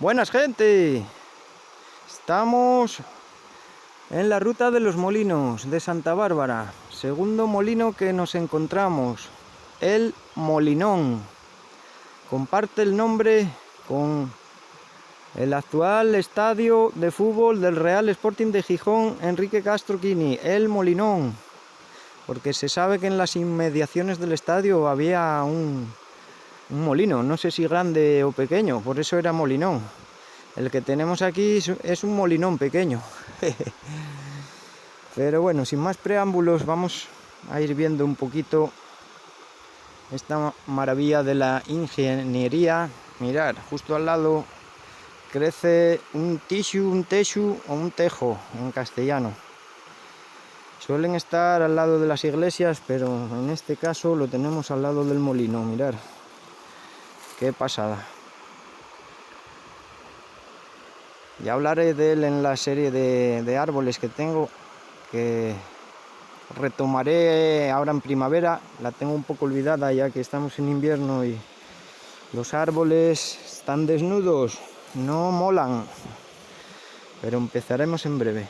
Buenas, gente, estamos en la ruta de los molinos de Santa Bárbara. Segundo molino que nos encontramos, el Molinón. Comparte el nombre con el actual estadio de fútbol del Real Sporting de Gijón, Enrique Castro Quini, el Molinón, porque se sabe que en las inmediaciones del estadio había un molino, no sé si grande o pequeño, por eso era Molinón. El que tenemos aquí es un molinón pequeño. Pero bueno, sin más preámbulos, vamos a ir viendo un poquito esta maravilla de la ingeniería. Mirad, justo al lado crece un texu o un tejo en castellano. Suelen estar al lado de las iglesias, pero en este caso lo tenemos al lado del molino. Mirad, qué pasada. Ya hablaré de él en la serie de árboles que tengo, que retomaré ahora en primavera. La tengo un poco olvidada ya que estamos en invierno y los árboles están desnudos, no molan, pero empezaremos en breve.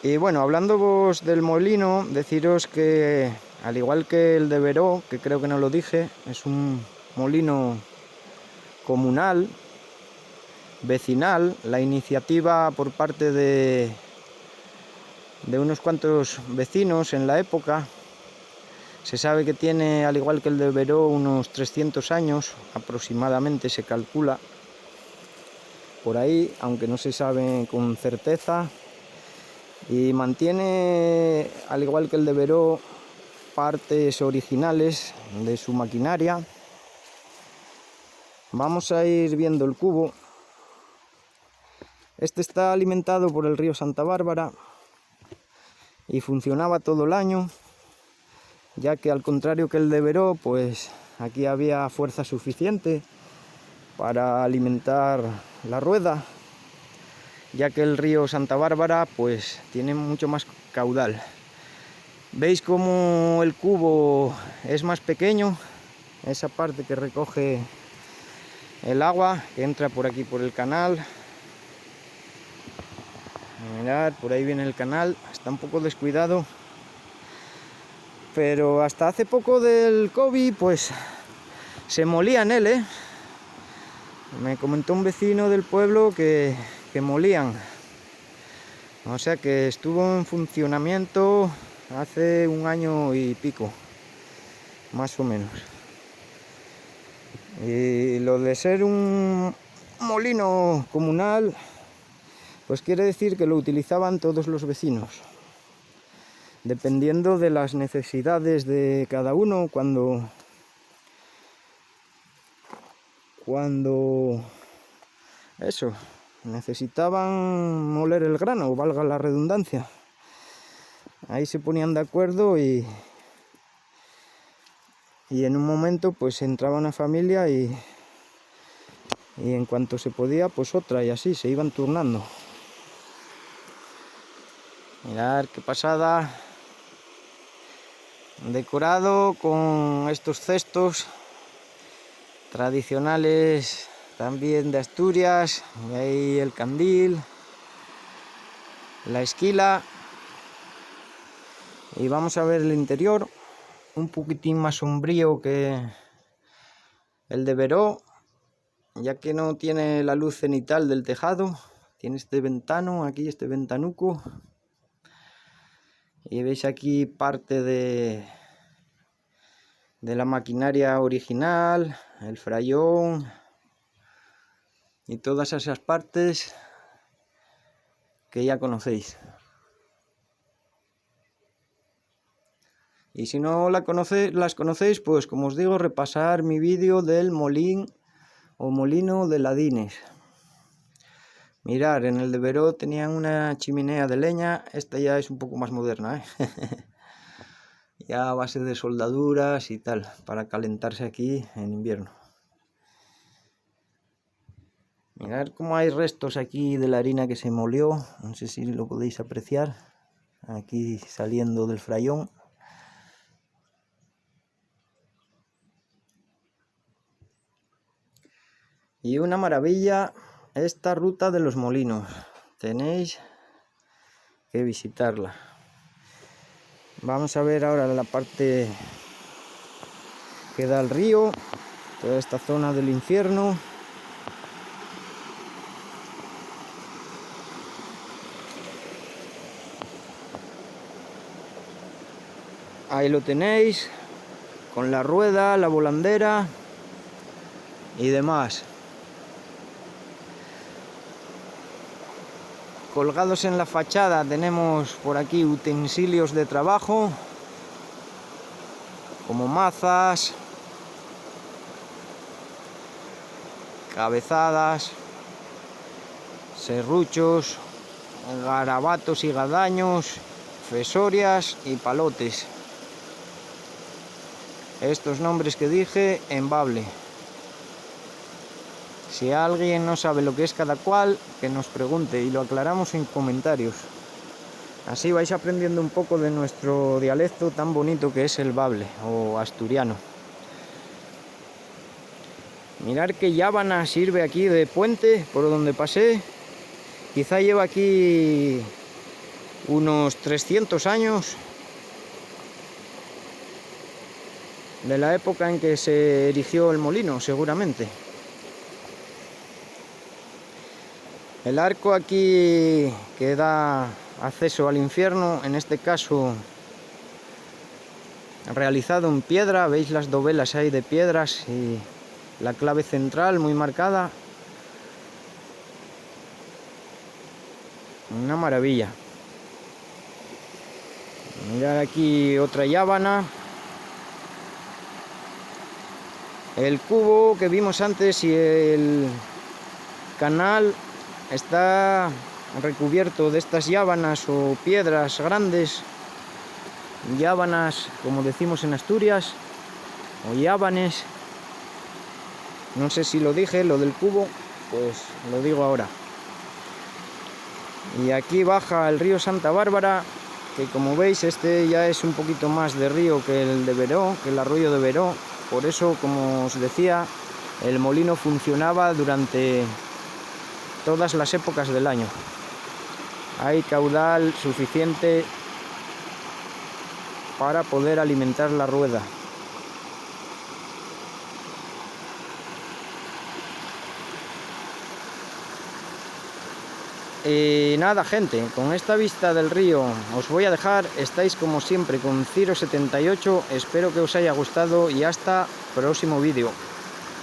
Y bueno, hablando del molino, deciros que al igual que el de Veró, que creo que no lo dije, es un molino comunal, vecinal. La iniciativa por parte de unos cuantos vecinos en la época. Se sabe que tiene, al igual que el de Veró, unos 300 años aproximadamente, se calcula por ahí, aunque no se sabe con certeza, y mantiene, al igual que el de Veró, partes originales de su maquinaria. Vamos a ir viendo el cubo. Este está alimentado por el río Santa Bárbara y funcionaba todo el año, ya que al contrario que el de Veró, pues aquí había fuerza suficiente para alimentar la rueda, ya que el río Santa Bárbara pues tiene mucho más caudal. Veis cómo el cubo es más pequeño, esa parte que recoge el agua que entra por aquí por el canal. Mirad, por ahí viene el canal, está un poco descuidado, pero hasta hace poco del COVID pues se molía en él, Me comentó un vecino del pueblo que molían. O sea que estuvo en funcionamiento hace un año y pico, más o menos. Y lo de ser un molino comunal, pues quiere decir que lo utilizaban todos los vecinos, dependiendo de las necesidades de cada uno. Cuando eso, necesitaban moler el grano, valga la redundancia, ahí se ponían de acuerdo y en un momento pues entraba una familia y en cuanto se podía pues otra, y así se iban turnando. Mirad qué pasada, decorado con estos cestos tradicionales también de Asturias. Y ahí el candil, la esquila, y vamos a ver el interior, un poquitín más sombrío que el de Veró, ya que no tiene la luz cenital del tejado, tiene este ventano aquí, este ventanuco, y veis aquí parte de la maquinaria original, el frayón y todas esas partes que ya conocéis. Y si no las conocéis, pues como os digo, repasar mi vídeo del molín o molino de Ladines. Mirad, en el de Veró tenían una chimenea de leña, esta ya es un poco más moderna, ya a base de soldaduras y tal, para calentarse aquí en invierno. Mirad cómo hay restos aquí de la harina que se molió, no sé si lo podéis apreciar, aquí saliendo del frayón. Y una maravilla esta ruta de los molinos. Tenéis que visitarla. Vamos a ver ahora la parte que da al río, toda esta zona del infierno. Ahí lo tenéis, con la rueda, la volandera y demás. Colgados en la fachada tenemos por aquí utensilios de trabajo, como mazas, cabezadas, serruchos, garabatos y gadaños, fesorias y palotes. Estos nombres que dije en bable. Si alguien no sabe lo que es cada cual, que nos pregunte y lo aclaramos en comentarios. Así vais aprendiendo un poco de nuestro dialecto tan bonito que es el bable o asturiano. Mirad que Llábana sirve aquí de puente por donde pasé. Quizá lleva aquí unos 300 años. De la época en que se erigió el molino, seguramente. El arco aquí que da acceso al infierno, en este caso realizado en piedra, veis las dovelas ahí de piedras y la clave central muy marcada. Una maravilla. Mirad aquí otra Llábana. El cubo que vimos antes y el canal está recubierto de estas llábanas o piedras grandes, llábanas como decimos en Asturias, o llábanes. No sé si lo dije, lo del cubo, pues lo digo ahora. Y aquí baja el río Santa Bárbara, que como veis este ya es un poquito más de río que el de Veró, que el arroyo de Veró. Por eso, como os decía, el molino funcionaba durante todas las épocas del año. Hay caudal suficiente para poder alimentar la rueda. Y nada, gente, con esta vista del río os voy a dejar. Estáis como siempre con Ciro78. Espero que os haya gustado y hasta próximo vídeo.